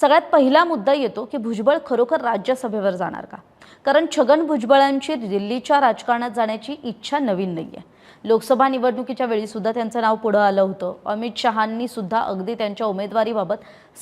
सगळ्यात पहिला मुद्दा येतो की भुजबळ खरोखर राज्यसभेवर जाणार का? कारण छगन भुजबळांची दिल्लीच्या राजकारणात जाण्याची इच्छा नवीन नाहीये. लोकसभा निवडणुकीच्या वेळी सुद्धा त्यांचं नाव पुढे आलं होतं. अमित शहांनी सुद्धा अगदी त्यांच्या उमेदवारीबाबत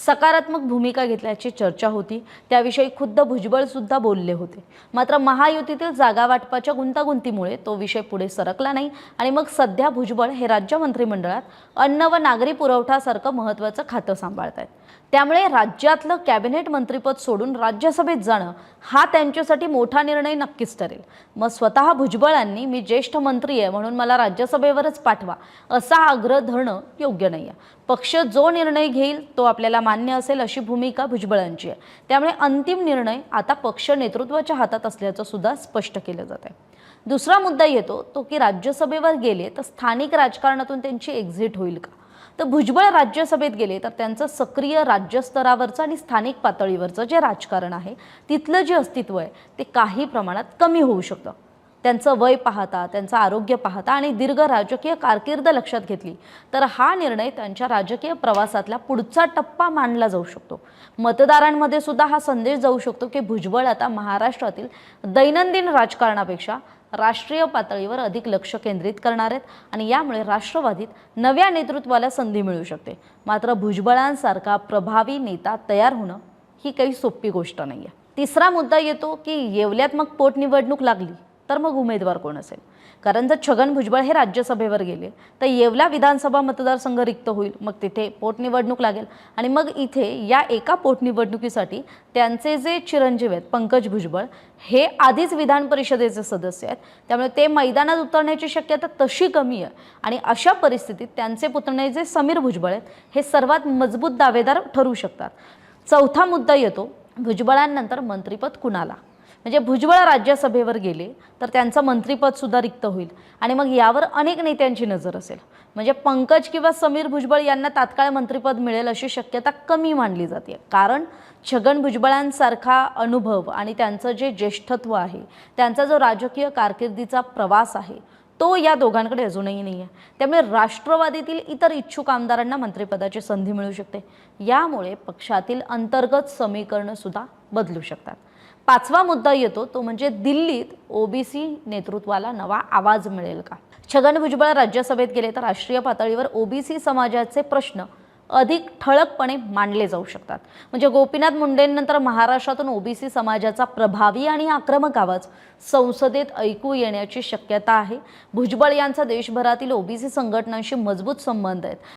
सकारात्मक भूमिका घेतल्याची चर्चा होती. त्याविषयी खुद्द भुजबळ सुद्धा बोलले होते. मात्र महायुतीतील जागा वाटपाच्या गुंतागुंतीमुळे तो विषय पुढे सरकला नाही आणि मग सध्या भुजबळ हे राज्य मंत्रिमंडळात अन्न व नागरी पुरवठासारखं महत्त्वाचं खातं सांभाळतायत. त्यामुळे राज्यातलं कॅबिनेट मंत्रिपद सोडून राज्यसभेत जाणं हा त्यांच्यासाठी मोठा निर्णय नक्कीच ठरेल. मग स्वतः भुजबळांनी मी ज्येष्ठ मंत्री आहे म्हणून मला राज्यसभेवरच पाठवा असा आग्रह धरणं योग्य नाही आहे. पक्ष जो निर्णय घेईल तो आपल्याला मान्य असेल अशी भूमिका भुजबळांची आहे. त्यामुळे अंतिम निर्णय आता पक्ष नेतृत्वाच्या हातात असल्याचं सुद्धा स्पष्ट केलं जात आहे. दुसरा मुद्दा येतो तो की राज्यसभेवर गेले तर स्थानिक राजकारणातून त्यांची एक्झिट होईल का? तर भुजबळ राज्यसभेत गेले तर त्यांचं सक्रिय राज्यस्तरावरचं आणि स्थानिक पातळीवरचं जे राजकारण आहे तिथलं जे अस्तित्व आहे ते काही प्रमाणात कमी होऊ शकतं. त्यांचं वय पाहता, त्यांचं आरोग्य पाहता आणि दीर्घ राजकीय कारकीर्द लक्षात घेतली तर हा निर्णय त्यांच्या राजकीय प्रवासातला पुढचा टप्पा मानला जाऊ शकतो. मतदारांमध्ये सुद्धा हा संदेश जाऊ शकतो की भुजबळ आता महाराष्ट्रातील दैनंदिन राजकारणापेक्षा राष्ट्रीय पातळीवर अधिक लक्ष केंद्रित करणार आहेत आणि यामुळे राष्ट्रवादीत नव्या नेतृत्वाला संधी मिळू शकते. मात्र भुजबळांसारखा प्रभावी नेता तयार होणं ही काही सोपी गोष्ट नाहीये. तिसरा मुद्दा येतो की येवल्यात मग पोटनिवडणूक लागली तर मग उमेदवार कोण असेल? कारण जर छगन भुजबळ हे राज्यसभेवर गेले तर येवला विधानसभा मतदारसंघ रिक्त होईल. मग तिथे पोटनिवडणूक लागेल आणि मग इथे या एका पोटनिवडणुकीसाठी त्यांचे जे चिरंजीव आहेत पंकज भुजबळ हे आधीच विधान परिषदेचे सदस्य आहेत. त्यामुळे ते मैदानात उतरण्याची शक्यता तशी कमी आहे आणि अशा परिस्थितीत त्यांचे पुतणे जे समीर भुजबळ आहेत हे सर्वात मजबूत दावेदार ठरू शकतात. चौथा मुद्दा येतो भुजबळांनंतर मंत्रिपद कुणाला? म्हणजे भुजबळ राज्यसभेवर गेले तर त्यांचं मंत्रिपद सुद्धा रिक्त होईल आणि मग यावर अनेक नेत्यांची नजर असेल. म्हणजे पंकज किंवा समीर भुजबळ यांना तात्काळ मंत्रिपद मिळेल अशी शक्यता कमी मानली जाते. कारण छगन भुजबळांसारखा अनुभव आणि त्यांचं जे ज्येष्ठत्व आहे, त्यांचा जो राजकीय कारकिर्दीचा प्रवास आहे तो या दोघांकडे अजूनही नाही आहे. त्यामुळे राष्ट्रवादीतील इतर इच्छुक आमदारांना मंत्रिपदाची संधी मिळू शकते. यामुळे पक्षातील अंतर्गत समीकरणं सुद्धा बदलू शकतात. पाचवा मुद्दा येतो तो म्हणजे दिल्लीत ओबीसी नेतृत्वाला नवा आवाज मिळेल का? छगन भुजबळ राज्यसभेत गेले तर राष्ट्रीय पातळीवर ओबीसी समाजाचे प्रश्न अधिक ठळकपणे मांडले जाऊ शकतात. म्हणजे गोपीनाथ मुंडेंनंतर महाराष्ट्रातून ओबीसी समाजाचा प्रभावी आणि आक्रमक आवाज संसदेत ऐकू येण्याची शक्यता आहे. भुजबळ यांचा देशभरातील ओबीसी संघटनांशी मजबूत संबंध आहेत